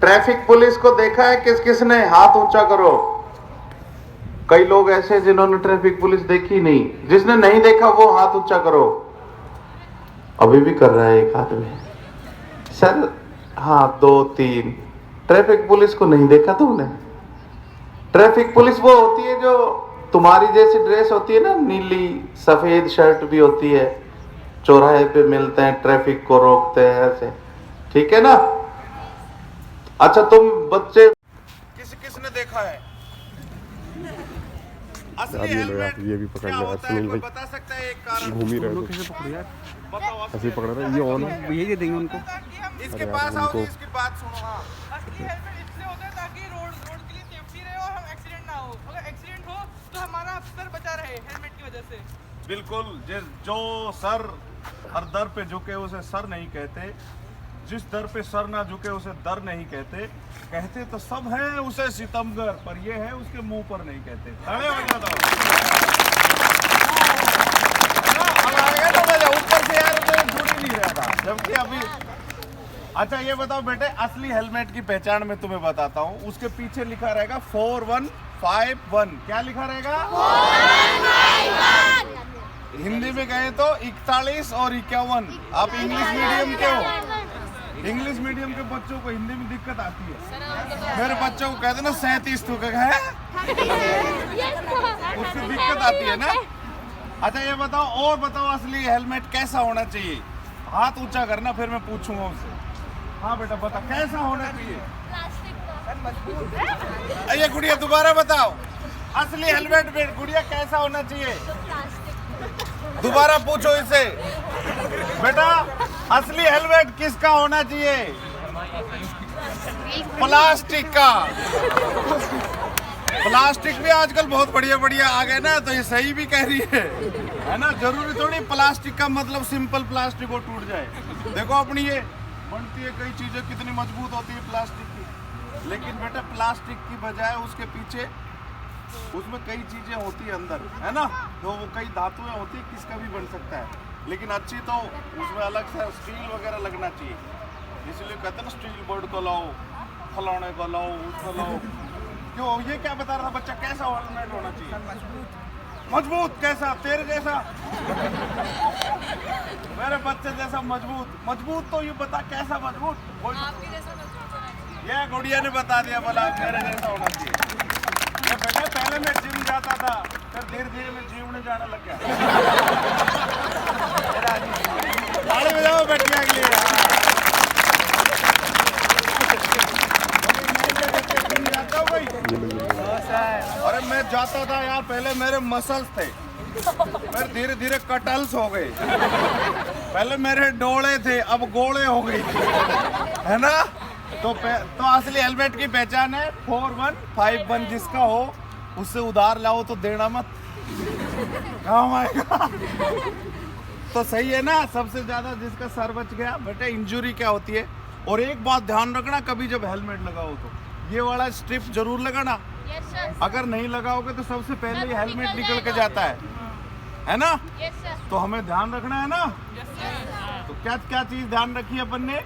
Traffic police को देखा है किस किसने? हाथ ऊंचा करो। कई लोग ऐसे जिन्होंने ट्रैफिक पुलिस देखी नहीं। जिसने नहीं देखा वो हाथ ऊंचा करो। अभी भी कर रहा है एक आदमी। सर हाँ 2 3। ट्रैफिक पुलिस को नहीं देखा तुमने? ट्रैफिक पुलिस वो होती है जो तुम्हारी जैसी ड्रेस होती है ना, नीली सफेद शर्ट भी होती है, चौराहे पे मिलते हैं, ट्रैफिक को रोकते हैं ऐसे, ठीक है ना? अच्छा तुम बच्चे किसने देखा है असली हेलमेट? ये भी पकड़ लिया सुनील भाई, बता सकता है एक कारण? घूम ही रहे थे। कैसे पकड़े यार? बताओ। ऐसे ही पकड़ रहे हैं, ये ऑन है। यही दे देंगे उनको। इसके अरे पास यार, आओगे, उनको- इसकी बात सुनो। हाँ असली हेलमेट इसलिए होता है ताकि रोड के लिए सेफ्टी रहे और हम एक्सीडेंट ना हो। अगर एक्सीडेंट हो तो हमारा सर बचा रहे हेलमेट की वजह से। बिल्कुल। जो सर हर दर पे झुके उसे सर नहीं कहते, जिस दर पे सर ना झुके उसे दर नहीं कहते। कहते तो सब हैं उसे सितमगर, पर ये है उसके मुंह पर नहीं कहते। तालियां बजा दो। अब आएगा ना मजा। ऊपर से यार तो जुड़ ही नहीं रहा था, जबकि अभी। अच्छा ये बताओ बेटे, असली हेलमेट की पहचान मैं तुम्हें बताता हूँ। उसके पीछे लिखा रहेगा 4151। क्या लिखा रहेगा? हिंदी में कहें तो 41 और 51। आप इंग्लिश मीडियम के हो। इंग्लिश मीडियम के बच्चों को हिंदी में दिक्कत आती है। मेरे बच्चों को कहते ना 37 तो है, उससे दिक्कत आती है ना। अच्छा ये बताओ, और बताओ असली हेलमेट कैसा होना चाहिए? हाथ ऊंचा करना, फिर मैं पूछूंगा उससे। हाँ बेटा बता, कैसा होना चाहिए? ये गुड़िया दोबारा बताओ, असली हेलमेट गुड़िया कैसा होना चाहिए? दोबारा पूछो इसे। बेटा असली हेलमेट किसका होना चाहिए? प्लास्टिक का। प्लास्टिक भी आजकल बहुत बढ़िया बढ़िया आ गए ना, तो ये सही भी कह रही है ना? जरूरी थोड़ी प्लास्टिक का मतलब सिंपल प्लास्टिक को टूट जाए। देखो अपनी ये बनती है कई चीजें कितनी मजबूत होती है प्लास्टिक की, लेकिन बेटा प्लास्टिक की बजाय उसके पीछे उसमें कई चीजें होती है अंदर, है ना? तो वो कई धातुएं होती है, किसका भी बन सकता है, लेकिन अच्छी तो उसमें अलग से स्टील वगैरह लगना चाहिए। इसलिए कहते हैं ना स्टील बोर्ड को लाओ, फलाने को लाओ, उसको लाओ। क्यों? ये क्या बता रहा था बच्चा, कैसा हेलमेट होना चाहिए? मजबूत। कैसा? तेरे जैसा? मेरे बच्चे जैसा मजबूत? मजबूत तो ये बता कैसा मजबूत? ये गुड़िया ने बता दिया, बोला मेरे जैसा होना चाहिए। बेटा पहले मैं जिम जाता था, फिर धीरे धीरे मैं जिम में जाने लग गया। ताली बजाओ बेटिया के लिए। अरे मैं जाता था यार, पहले मेरे मसल्स थे, फिर धीरे धीरे कटल्स हो गए। पहले मेरे डोले थे, अब गोले हो गए, है ना? तो असली हेलमेट की पहचान है 4151। जिसका हो उससे उधार लाओ तो देना मत, काम आएगा। तो सही है ना? सबसे ज्यादा जिसका सर बच गया। बेटा इंजरी क्या होती है? और एक बात ध्यान रखना, कभी जब हेलमेट लगाओ तो ये वाला स्ट्रिप जरूर लगाना। अगर नहीं लगाओगे तो सबसे पहले ये हेलमेट निकल के जाता है ना? तो हमें ध्यान रखना है ना? तो क्या क्या चीज ध्यान रखी अपन ने?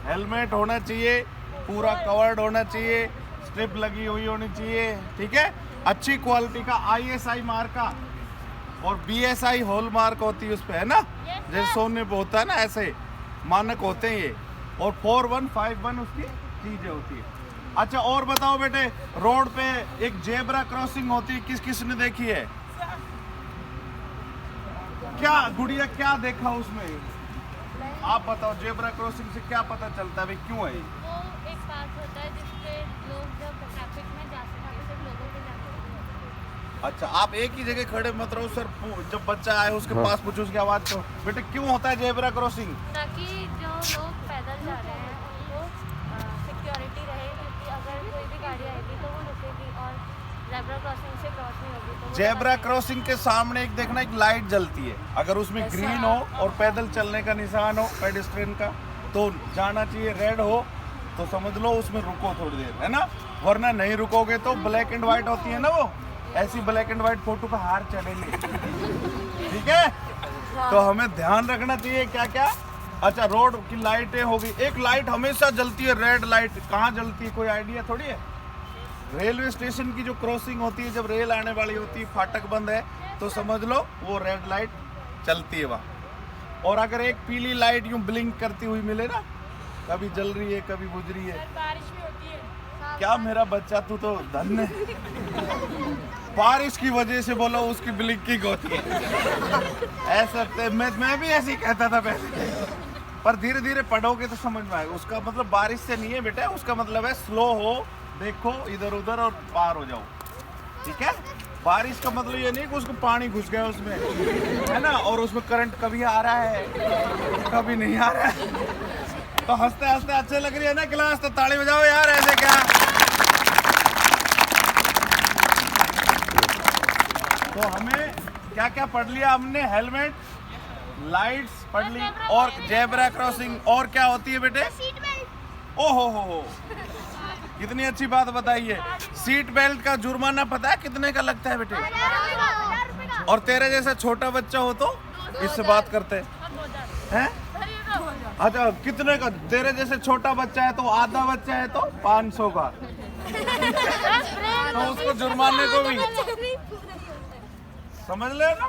हेलमेट होना चाहिए, पूरा कवर्ड होना चाहिए, स्ट्रिप लगी हुई होनी चाहिए, ठीक है? अच्छी क्वालिटी का ISI मार्क का और BSI हॉल मार्क होती है उस पे, है ना? जैसे सोने पे होता है ना, ऐसे मानक होते हैं ये। और 4151 उसकी चीजें होती है। अच्छा और बताओ बेटे, रोड पे एक जेब्रा क्रॉसिंग होती है, किस किसने देखी है? क्या गुड़िया क्या देखा उसमें? आप बताओ, जेब्रा क्रॉसिंग से क्या पता चलता है भाई, क्यों है? वो एक पार्ट होता है जिसपे लोग जब ट्रैफिक में जाते हैं तो सिर्फ लोगों के जाते हैं। अच्छा आप एक ही जगह खड़े मत रहो सर, जब बच्चा आए उसके पास पूछो उसकी आवाज तो। बेटे क्यों होता है जेब्रा क्रॉसिंग? ताकि जो लोग पैदल जा रहे हैं उनको सिक्योरिटी रहे, क्योंकि अगर कोई भी गाड़ी आएगी तो वो रुकेगी और जेब्रा क्रॉसिंग से क्रॉस नहीं होगी। तो जेब्रा क्रॉसिंग के सामने एक देखना, एक लाइट जलती है, अगर उसमें ग्रीन हो और पैदल चलने का निशान हो पेडेस्ट्रियन का तो जाना चाहिए, रेड हो तो समझ लो उसमें रुको थोड़ी देर, है ना? वरना नहीं रुकोगे तो ब्लैक एंड व्हाइट होती है ना, वो ऐसी ब्लैक एंड व्हाइट फोटो पे हार चढ़ेंगे, ठीक है? तो हमें ध्यान रखना चाहिए क्या क्या? अच्छा रोड की लाइटें होगी, एक लाइट हमेशा जलती है, रेड लाइट कहाँ जलती है कोई आइडिया थोड़ी है? रेलवे स्टेशन की जो क्रॉसिंग होती है, जब रेल आने वाली होती है, फाटक बंद है तो समझ लो वो रेड लाइट चलती है वहाँ। और अगर एक पीली लाइट यूं ब्लिंक करती हुई मिले ना, कभी जल रही है कभी बुझ रही है। बारिश भी होती है। क्या मेरा बच्चा, तू तो धन्य है। बारिश की वजह से बोलो उसकी ब्लिंकिंग होती है ऐसा। मैं भी ऐसे ही कहता था पहले, पर धीरे धीरे पढ़ोगे तो समझ में आएगा। उसका मतलब बारिश से नहीं है बेटा, उसका मतलब है स्लो हो, देखो इधर उधर और पार हो जाओ, ठीक है। बारिश का मतलब ये नहीं कि उसको पानी घुस गया उसमें, है ना, और उसमें करंट कभी आ रहा है कभी नहीं आ रहा है। तो हंसते हंसते अच्छे लग रही है ना क्लास, तो ताली बजाओ यार, ऐसे क्या। तो हमें क्या क्या पढ़ लिया हमने? हेलमेट, लाइट्स पढ़ ली, और जेब्रा क्रॉसिंग, और क्या होती है बेटे? ओहो हो, कितनी अच्छी बात बताई है। सीट बेल्ट का जुर्माना पता है कितने का लगता है बेटे? और तेरे जैसा छोटा बच्चा हो तो इससे बात करते हैं। अच्छा कितने का? तेरे जैसे छोटा बच्चा है तो, आधा बच्चा है तो 500 का, तो उसको जुर्माने को भी समझ लेना।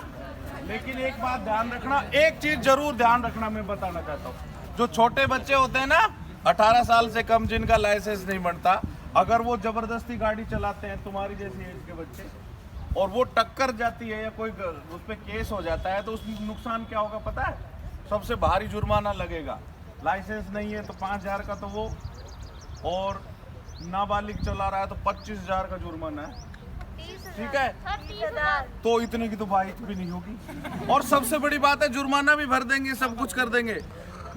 लेकिन एक बात ध्यान रखना, एक चीज जरूर ध्यान रखना, मैं बताना चाहता हूँ। जो छोटे बच्चे होते हैं ना, 18 साल से कम जिनका लाइसेंस नहीं बनता, अगर वो जबरदस्ती गाड़ी चलाते हैं, तुम्हारी जैसी एज के बच्चे, और वो टक्कर जाती है या कोई उस पर केस हो जाता है, तो उसमें नुकसान क्या होगा पता है? सबसे भारी जुर्माना लगेगा। लाइसेंस नहीं है तो 5000 का तो वो, और नाबालिग चला रहा है तो 25,000 का जुर्माना है, ठीक है। तो इतने की तो बाइक भी नहीं होगी। और सबसे बड़ी बात है, जुर्माना भी भर देंगे, सब कुछ कर देंगे,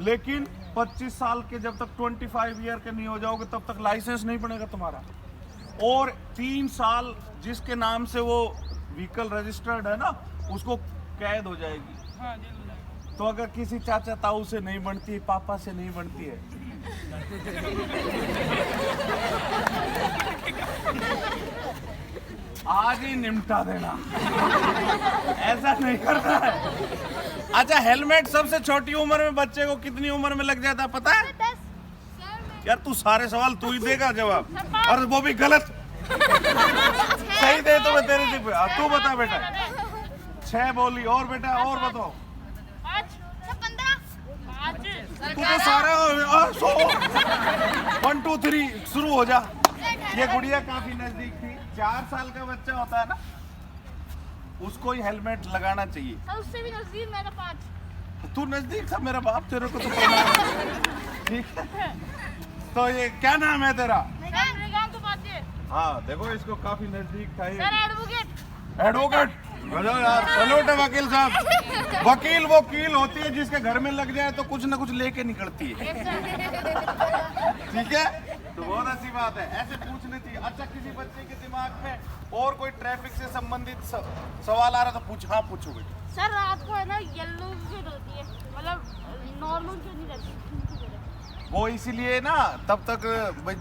लेकिन 25 साल के जब तक 25 ईयर के नहीं हो जाओगे तब तक लाइसेंस नहीं बनेगा तुम्हारा। और 3 साल जिसके नाम से वो व्हीकल रजिस्टर्ड है ना, उसको कैद हो जाएगी। हाँ, जेल हो जाएगी। तो अगर किसी चाचा ताऊ से नहीं बनती है, पापा से नहीं बनती है, आज ही निपटा देना, ऐसा नहीं करना है। अच्छा हेलमेट सबसे छोटी उम्र में बच्चे को कितनी उम्र में लग जाता है पता है? यार तू सारे सवाल तू ही देगा जवाब, और वो भी गलत। सही दे तो मैं तेरे से तू बता बेटा। 6 बोली, और बेटा और बताओ। 15 तू तो सारे 1 2 3 शुरू हो जा। ये गुड़िया काफी नजदीक थी। 4 साल का बच्चा होता है ना, उसको ही हेलमेट लगाना चाहिए। उससे भी नजदीक मेरा 5। तू नजदीक था, मेरा बाप तेरे को तो पता है। ठीक है, तो ये क्या नाम है तेरा? हाँ देखो इसको काफी नजदीक था ये। एडवोकेट, यार सैल्यूट है वकील साहब। वकील वो कील होती है जिसके घर में लग जाए तो कुछ ना कुछ लेके निकलती है, ठीक है। तो बहुत अच्छी बात है, ऐसे पूछनी चाहिए। अच्छा किसी बच्चे के दिमाग में और कोई ट्रैफिक से संबंधित सवाल आ रहा तो पूछ। हाँ पूछो बेटा। सर रात को है ना येलो जो रहती है, मतलब नॉर्मल क्यों नहीं रहती? वो इसीलिए ना, तब तक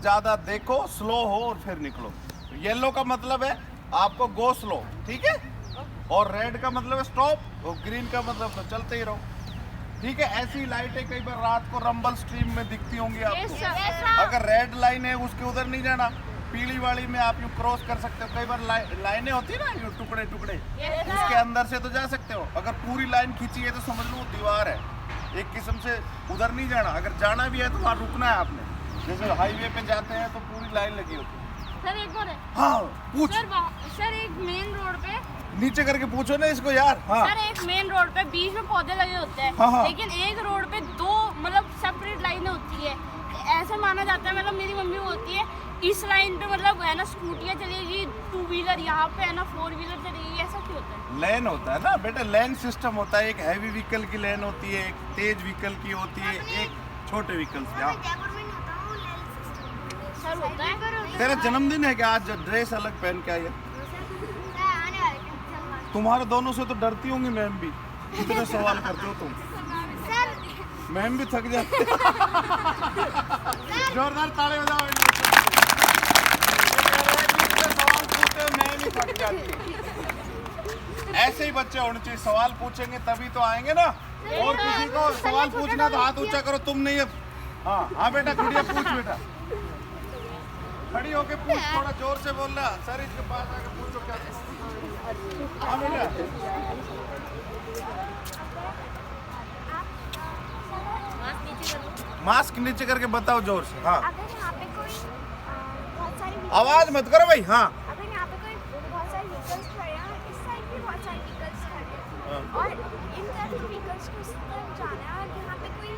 ज्यादा देखो, स्लो हो और फिर निकलो। येलो का मतलब है आपको गो स्लो, ठीक है, और रेड का मतलब है स्टॉप, और ग्रीन का मतलब तो चलते ही रहो, ठीक है। ऐसी लाइटें कई बार रात को रंबल स्ट्रीम में दिखती होंगी आपको। अगर रेड लाइन है उसके उधर नहीं जाना, पीली वाली में आप यूँ क्रॉस कर सकते हो। कई बार लाइनें होती है ना यूँ टुकड़े टुकड़े, उसके अंदर से तो जा सकते हो। अगर पूरी लाइन खींची है तो समझ लो दीवार है, एक किस्म से उधर नहीं जाना। अगर जाना भी है तो वहाँ रुकना है आपने। जैसे हाईवे पे जाते हैं तो पूरी लाइन लगी होती है। सर एक बार है। हाँ पूछ। सर एक मेन रोड पे, नीचे करके पूछो ना इसको यार। हाँ सर एक मेन रोड पे बीच में पौधे लगे होते हैं, हाँ, हाँ। लेकिन एक रोड पे 2 मतलब सेपरेट लाइनें होती है। ऐसे माना जाता है, मतलब मेरी मम्मी बोलती है इस लाइन पे मतलब है ना स्कूटियाँ चलेगी, 2 व्हीलर यहाँ पे है ना 4 व्हीलर चलेगी। ऐसा क्यों होता है? लेन होता है ना बेटा, लेन सिस्टम होता है। एक हैवी व्हीकल की लेन होती है, एक तेज व्हीकल की होती है, एक छोटे व्हीकल की। हाँ सर होता है। तेरा जन्मदिन है क्या आज? ड्रेस अलग पहन के आई है। तुम्हारे दोनों से तो डरती होंगी मैम भी, कितने सवाल करते हो तुम। मैम भी थक जाती है। जोरदार ताली बजाओ। सवाल पूछते हो मैम ही थक जाती है। ऐसे ही बच्चे होने चाहिए, सवाल पूछेंगे तभी तो आएंगे ना। और किसी को सवाल पूछना तो हाथ ऊंचा करो, तुम नहीं है। हाँ हाँ बेटा गुड़िया पूछ बेटा, खड़ी होके पूछ, थोड़ा जोर से बोलना। सर इसके पास आके पूछो क्या। हाँ बेटा मास्क नीचे करके बताओ जोर से। हाँ अगर यहाँ पे कोई बहुत सारी आवाज मत करो भाई। हाँ अगर यहाँ पे कोई बहुत सारे व्हीकल्स खड़े हैं, इस साइड भी बहुत सारे व्हीकल्स खड़े हैं और इन तरफ व्हीकल्स को इस तरफ जाना है और यहाँ पे कोई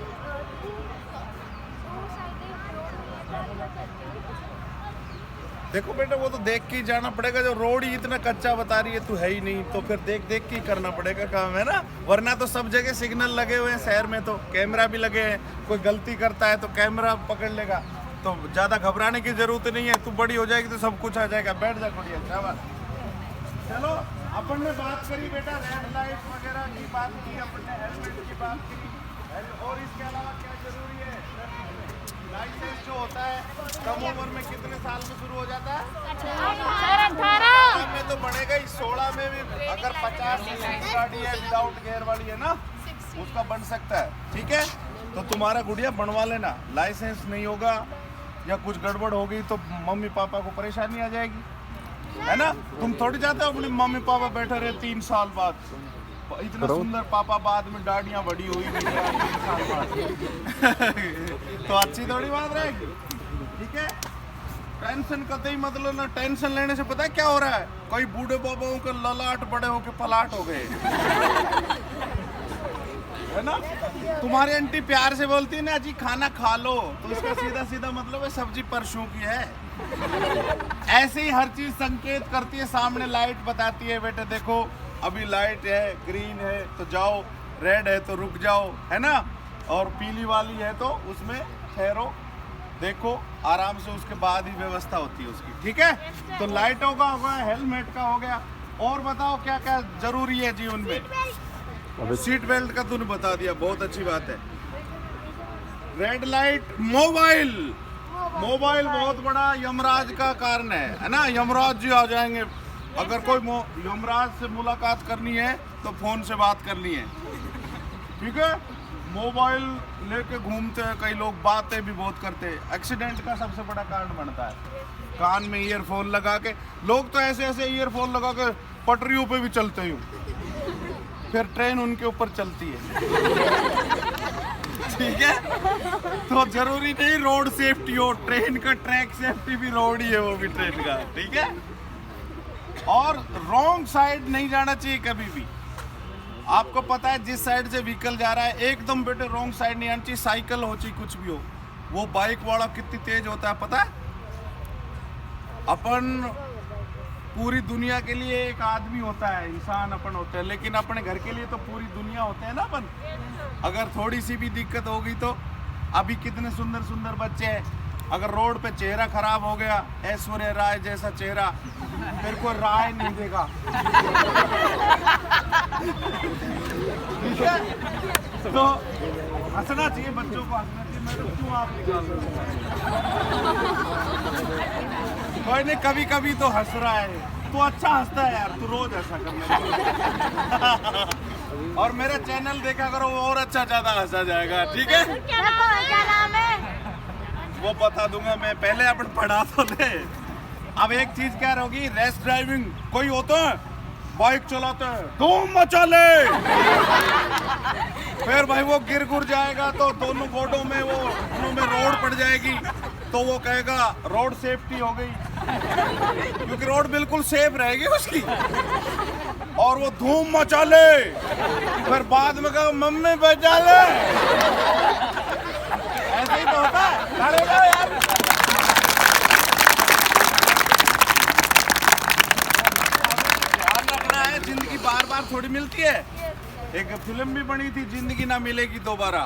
दो साइडें रोड नहीं है तो अलग करके। देखो बेटा वो तो देख के ही जाना पड़ेगा, जो रोड ही इतना कच्चा बता रही है तू है ही नहीं, तो फिर देख देख के ही करना पड़ेगा काम, है ना। वरना तो सब जगह सिग्नल लगे हुए हैं शहर में, तो कैमरा भी लगे हैं, कोई गलती करता है तो कैमरा पकड़ लेगा, तो ज्यादा घबराने की जरूरत नहीं है। तू बड़ी हो जाएगी तो सब कुछ आ जाएगा। बैठ जा बढ़िया, शाबाश। चलो अपन ने बात करी बेटा रेड लाइट वगैरह की बात की, अपन ने हेलमेट की बात की, और इसके अलावा क्या जरूरी है। लाइसेंस जो होता है कम उम्र में कितने साल में शुरू हो जाता है? 18 में तो बढ़ेगा ही, 16 में भी अगर 50 सीसी की गाड़ी है विदाउट गियर वाली है ना, उसका बन सकता है। ठीक है, तो तुम्हारा गुड़िया बनवा लेना। लाइसेंस नहीं होगा या कुछ गड़बड़ होगी तो मम्मी पापा को परेशानी आ जाएगी, है ना। तुम थोड़ी चाहते हो अपनी मम्मी पापा बैठे रहे 3 साल बाद, इतना सुंदर पापा बाद में दाढ़ियां बड़ी हुई 3 साल बाद तो अच्छी थोड़ी बात रहेगी। ठीक है, टेंशन कतई मतलब ना, टेंशन लेने से पता है क्या हो रहा है, कोई बूढ़े बाबाओं के ललाट बड़े होके पलाट हो गए है ना। तुम्हारी आंटी प्यार से बोलती है ना जी खाना खा लो, तो इसका सीधा सीधा मतलब है सब्जी परसों की है। ऐसे ही हर चीज संकेत करती है, सामने लाइट बताती है बेटे देखो अभी लाइट है, ग्रीन है तो जाओ, रेड है तो रुक जाओ, है ना, और पीली वाली है तो उसमें ठहरो, देखो आराम से, उसके बाद ही व्यवस्था होती है उसकी। ठीक है, तो लाइटों का हो गया, हेलमेट का हो गया, और बताओ क्या क्या जरूरी है जीवन में। सीट बेल्ट का तूने बता दिया, बहुत अच्छी बात है। रेड लाइट, मोबाइल, मोबाइल बहुत बड़ा यमराज का कारण है ना। यमराज जी आ जाएंगे, अगर कोई यमराज से मुलाकात करनी है तो फोन से बात करनी है। ठीक है, मोबाइल लेके घूमते हैं कई लोग, बातें भी बहुत करते हैं, एक्सीडेंट का सबसे बड़ा कारण बनता है। कान में ईयरफोन लगा के, लोग तो ऐसे ऐसे ईयरफोन लगा के पटरियों पे भी चलते हैं, फिर ट्रेन उनके ऊपर चलती है। ठीक है, तो जरूरी नहीं रोड सेफ्टी हो, ट्रेन का ट्रैक सेफ्टी भी रोड ही है, वो भी ट्रेन का। ठीक है, और रॉन्ग साइड नहीं जाना चाहिए कभी भी। आपको पता है जिस साइड से व्हीकल जा रहा है एकदम बेटे रॉन्ग साइड नहीं आना चाहिए। साइकिल हो चाहे कुछ भी हो, वो बाइक वाला कितनी तेज होता है पता है। अपन पूरी दुनिया के लिए एक आदमी होता है, इंसान अपन होता है, लेकिन अपने घर के लिए तो पूरी दुनिया होते हैं ना अपन। अगर थोड़ी सी भी दिक्कत होगी तो, अभी कितने सुंदर सुंदर बच्चे हैं, अगर रोड पे चेहरा खराब हो गया, ऐश्वर्या राय जैसा चेहरा, फिर कोई राय नहीं देगा। ठीक है, तो हंसना चाहिए, बच्चों को हंसना चाहिए। मैं तो क्यों आप कोई नहीं, कभी कभी तो हंस रहा है, तू अच्छा हंसता है यार, तू रोज ऐसा करना। और मेरा चैनल देखा करो, वो और अच्छा ज्यादा हंसा जाएगा। ठीक है, क्या नाम है? वो बता दूंगा मैं, पहले अपन पढ़ा तो ले। अब एक चीज क्या होगी, रेस ड्राइविंग, कोई होता है बाइक चलाते हैं धूम मचा ले, फिर भाई वो गिर गुर जाएगा तो दोनों गोडों में वो दोनों में रोड पड़ जाएगी, तो वो कहेगा रोड सेफ्टी हो गई, क्योंकि रोड बिल्कुल सेफ रहेगी उसकी, और वो धूम मचा ले, फिर बाद में कहेगा मम्मी बचा ले। ऐसे ही तो होता है, खड़े जाओ यार। ध्यान रखना है, जिंदगी बार बार थोड़ी मिलती है। एक फिल्म भी बनी थी, जिंदगी ना मिलेगी दोबारा।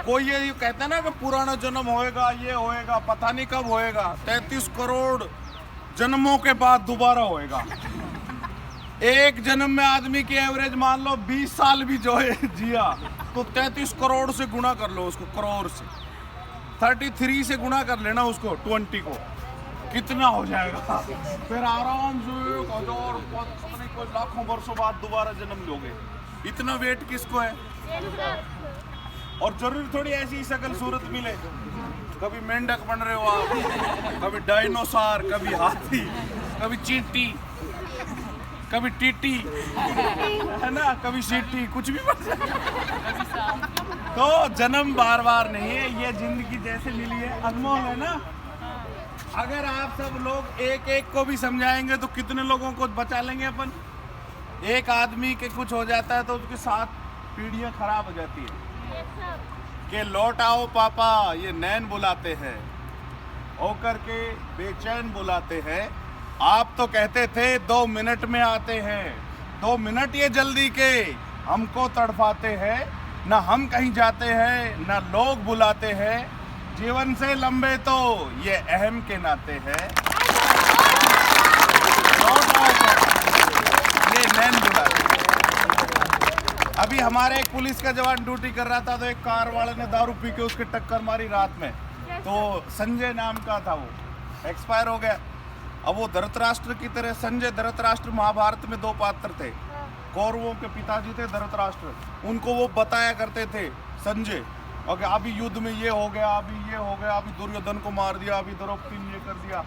कोई ये कहता है ना कि पुराना जन्म होएगा, ये होएगा, पता नहीं कब होएगा। 33 करोड़ जन्मों के बाद दोबारा होएगा। एक जन्म में आदमी की एवरेज मान लो 20 साल भी जो है जिया, तो 33 करोड़ से गुणा कर लो उसको, करोड़ से 33 से गुणा कर लेना उसको 20 को, कितना हो जाएगा। फिर आराम से 1000 पता नहीं कोई लाखों वर्षों बाद दोबारा जन्म लोगे। इतना वेट किसको है? और जरूरी थोड़ी ऐसी ही शक्ल सूरत मिले, कभी मेंढक बन रहे हो आप, कभी डायनासोर, कभी हाथी, कभी चींटी, कभी टीटी, है ना, कभी सीटी, कुछ भी बन सकता। तो जन्म बार बार नहीं है, ये जिंदगी जैसे मिली है अनमोल है ना। अगर आप सब लोग एक एक को भी समझाएंगे तो कितने लोगों को बचा लेंगे अपन। एक आदमी के कुछ हो जाता है तो उसके 7 पीढ़ियां खराब हो जाती है। कि लौट आओ पापा ये नैन बुलाते हैं, ओ करके बेचैन बुलाते हैं। आप तो कहते थे 2 मिनट में आते हैं, 2 मिनट ये जल्दी के हमको तड़पाते हैं। ना हम कहीं जाते हैं ना लोग बुलाते हैं, जीवन से लंबे तो ये अहम के नाते हैं। ये नैन बुलाते हैं। अभी हमारे एक पुलिस का जवान ड्यूटी कर रहा था तो एक कार वाले ने दारू पी के उसके टक्कर मारी रात में। तो संजय नाम का था, वो एक्सपायर हो गया। अब वो धृतराष्ट्र की तरह, संजय धृतराष्ट्र महाभारत में 2 पात्र थे। कौरवों के पिताजी थे धृतराष्ट्र, उनको वो बताया करते थे संजय, और अभी युद्ध में ये हो गया, अभी ये हो गया, अभी दुर्योधन को मार दिया, अभी द्रौपदी ने ये कर दिया।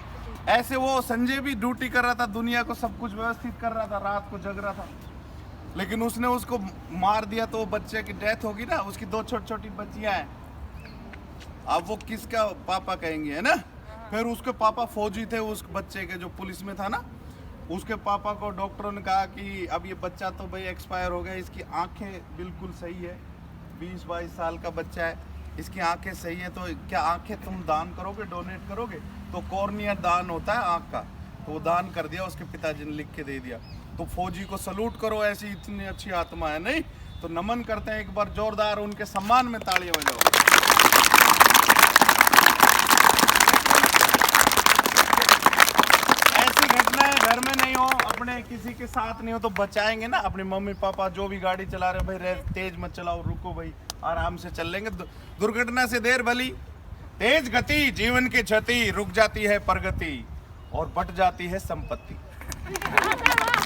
ऐसे वो संजय भी ड्यूटी कर रहा था, दुनिया को सब कुछ व्यवस्थित कर रहा था, रात को जग रहा था। लेकिन उसने उसको मार दिया तो वो बच्चे की डेथ होगी ना, उसकी 2 छोटी छोटी बच्चियां हैं। अब वो किसका पापा कहेंगे, है ना। फिर उसके पापा फौजी थे, उस बच्चे के जो पुलिस में था ना, उसके पापा को डॉक्टरों ने कहा कि अब ये बच्चा तो भाई एक्सपायर हो गया, इसकी आंखें बिल्कुल सही है, 20-22 साल का बच्चा है, इसकी आंखें सही है, तो क्या आंखें तुम दान करोगे, डोनेट करोगे? तो कॉर्निया दान होता है आंख का, तो वो दान कर दिया, उसके पिताजी ने लिख के दे दिया। तो फौजी को सलूट करो, ऐसी इतनी अच्छी आत्मा है, नहीं तो नमन करते हैं, एक बार जोरदार उनके सम्मान में तालियां बजाओ। ऐसी घटनाएं घर में नहीं हो, अपने किसी के साथ नहीं हो तो बचाएंगे ना। अपने मम्मी पापा जो भी गाड़ी चला रहे, भाई तेज मत चलाओ, रुको भाई, आराम से चल लेंगे। दुर्घटना से देर भली, तेज गति जीवन की क्षति, रुक जाती है प्रगति और बट जाती है संपत्ति।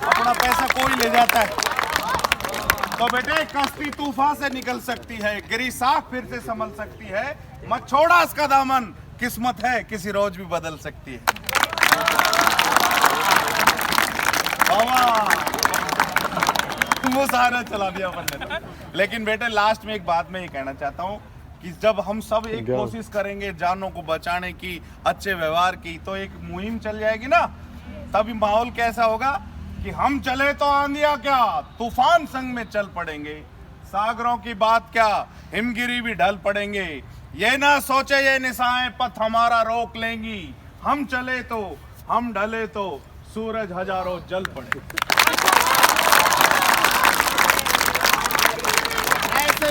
अपना पैसा कोई ले जाता है। तो बेटे कश्ती तूफान से निकल सकती है, गिरी साख फिर से संभल सकती है, मत छोड़ा इसका दामन, किस्मत है किसी रोज भी बदल सकती है। मुसारा चला दिया अपन ने। लेकिन बेटे लास्ट में एक बात मैं ये कहना चाहता हूँ कि जब हम सब एक कोशिश करेंगे जानों को बचाने की, अच्छे व्यवहार की, तो एक मुहिम चल जाएगी ना, तभी माहौल कैसा होगा कि हम चले तो आंधिया क्या, तूफान संग में चल पड़ेंगे, सागरों की बात क्या, हिमगिरी भी ढल पड़ेंगे, ये ना सोचे ये निशाएं पथ हमारा रोक लेंगी, हम चले तो हम ढले तो सूरज हजारों जल पड़े। ऐसे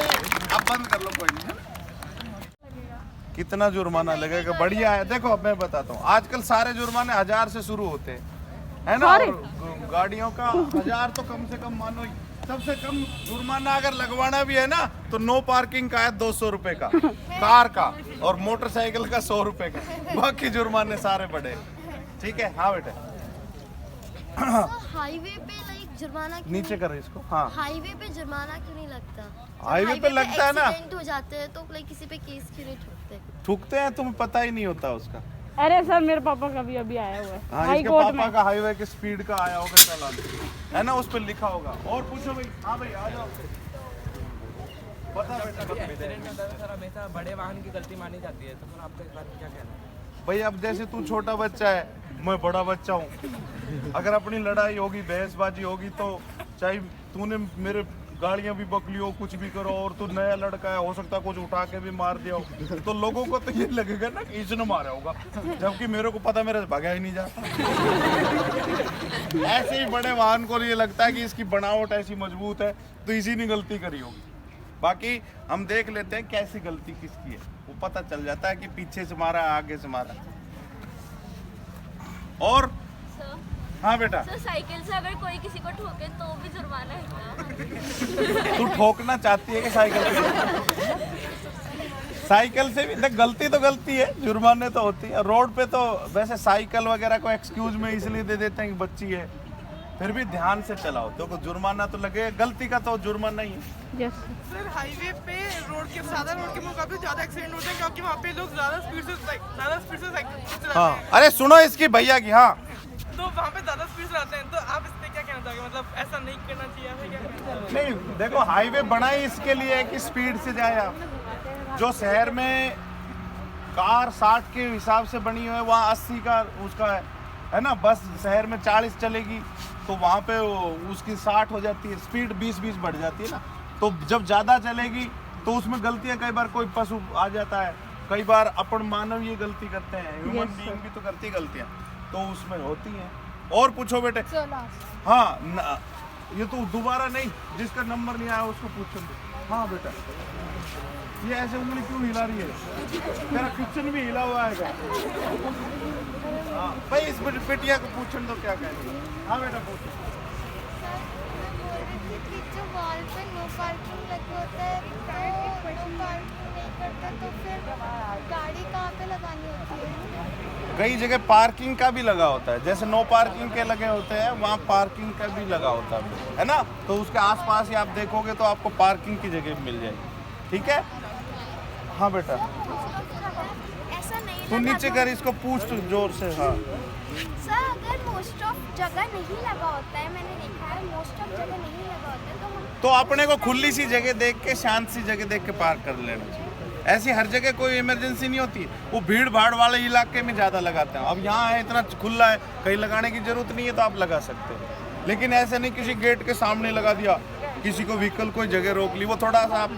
अब बंद कर लो, कोई नहीं। कितना जुर्माना लगेगा? बढ़िया है। देखो अब मैं बताता हूँ, आजकल सारे जुर्माने 1000 से शुरू होते हैं, है ना। और गाड़ियों का 1000 तो कम से कम मानो। सबसे कम जुर्माना अगर लगवाना भी है ना तो नो पार्किंग का है 200 रुपए का, कार का, और मोटरसाइकिल का 100 रुपए का, बाकी जुर्माने सारे बड़े। ठीक है। हाँ बेटा, हाईवे पे लाइक जुर्माना नीचे कर इसको। हाँ, हाईवे पे जुर्माना क्यों नहीं लगता? हाईवे पे लगता है ना, एक्सीडेंट हो जाते हैं तो लाइक किसी पे केस क्यों नहीं ठुकते हैं, तुम्हें पता ही नहीं होता उसका। अरे सर मेरे पापा का भी अभी आया हुआ है, हाँ, हाई इसके कोर्ट पापा में। का हाईवे के स्पीड का आया होगा चालान, है ना, उस पर लिखा होगा। और पूछो भाई। हाँ भाई आ जाओ। बता बेटा। एक्सीडेंट होता है सर, हमेशा बड़े वाहन की गलती मानी जाती है, तो सर आपका इस बात में क्या कहना है? भाई अब जैसे तू छोटा बच्चा है, मैं बड़ा बच्चा हूँ, अगर अपनी लड़ाई होगी, बहसबाजी होगी, तो चाहे तूने मेरे गाड़ियां भी बकली हो, कुछ भी करो, और तू नया लड़का है, हो सकता है कुछ उठा के भी मार दिया हो, तो लोगों को तो ये लगेगा ना कि इसने मारा होगा, जबकि मेरे को पता मेरे से भगा ही नहीं जाता। ऐसे ही बड़े वाहन को ये लगता है कि इसकी बनावट ऐसी मजबूत है तो इसी ने गलती करी होगी। बाकी हम देख लेते हैं कैसी गलती किसकी है, वो पता चल जाता है कि पीछे से मारा, आगे से मारा। और हाँ बेटा, सर साइकिल से अगर कोई किसी को ठोके तो भी जुर्माना है क्या? तू ठोकना चाहती है कि साइकिल से? साइकिल से भी देख, गलती तो गलती है, जुर्माने तो होती है। रोड पे तो वैसे साइकिल वगैरह को एक्सक्यूज में इसलिए दे देते हैं कि बच्ची है, फिर भी ध्यान से चलाओ, तो जुर्माना तो लगे, गलती का तो जुर्माना ही है। सर हाईवे पे सादा रोड के मुकाबले ज्यादा एक्सीडेंट होते हैं क्योंकि वहाँ पे लोग ज्यादा स्पीड से साइकिल चलाते हाँ, हैं। अरे सुनो इसकी भैया की, हाँ तो वहाँ पे ज्यादा स्पीड चलाते हैं, तो आप इस पे क्या कहना चाहोगे? मतलब ऐसा नहीं करना चाहिए, ऐसा क्या कहना चाहोगे? नहीं, देखो हाईवे बना ही इसके लिए है कि स्पीड से जाए आप। जो शहर में कार 60 के हिसाब से बनी हुई है, वहाँ 80 का उसका है ना। बस शहर में 40 चलेगी तो वहाँ पे उसकी 60 हो जाती है, स्पीड 20-20 बढ़ जाती है ना। तो जब ज़्यादा चलेगी तो उसमें गलतियाँ, कई बार कोई पशु आ जाता है, कई बार अपन मानव ये गलती करते हैं, ह्यूमन बीइंग भी तो करती गलतियाँ, तो उसमें होती हैं। और पूछो बेटे। हाँ ये तो दोबारा नहीं, जिसका नंबर नहीं आया उसको पूछो। हाँ बेटा, ये ऐसे उंगली क्यों हिला रही है? तेरा किचन भी हिला हुआ है। हाँ भाई, इस बेटिया को पूछो तो क्या कहेंगे। हाँ बेटा पूछो। जो वॉल पे नो पार्किंग लगे होता है, तो नो पार्किंग नहीं करते तो फिर गाड़ी कहाँ पे लगानी होती है? कई जगह पार्किंग का भी लगा होता है, जैसे नो पार्किंग के लगे होते हैं, वहाँ पार्किंग का भी लगा होता है ना। तो उसके आसपास ही आप देखोगे तो आपको पार्किंग की जगह मिल जाएगी, ठीक है। हाँ बेटा, ऐसा नहीं तू लगा नीचे तो- कर, इसको पूछ तू जोर से। हाँ सर अगर मोस्ट ऑफ जगह नहीं लगा होता है, मैंने देखा है मोस्ट ऑफ जगह नहीं लगा होता है, तो हम तो अपने को खुली सी जगह देख के, शांत सी जगह देख के पार्क कर लेना चाहिए। ऐसी हर जगह कोई इमरजेंसी नहीं होती, वो भीड़ भाड़ वाले इलाके में ज़्यादा लगाते हैं। अब यहाँ है इतना खुला है, कहीं लगाने की जरूरत नहीं है तो आप लगा सकते हो। लेकिन ऐसे नहीं किसी गेट के सामने लगा दिया, किसी को व्हीकल कोई जगह रोक ली, वो थोड़ा सा आप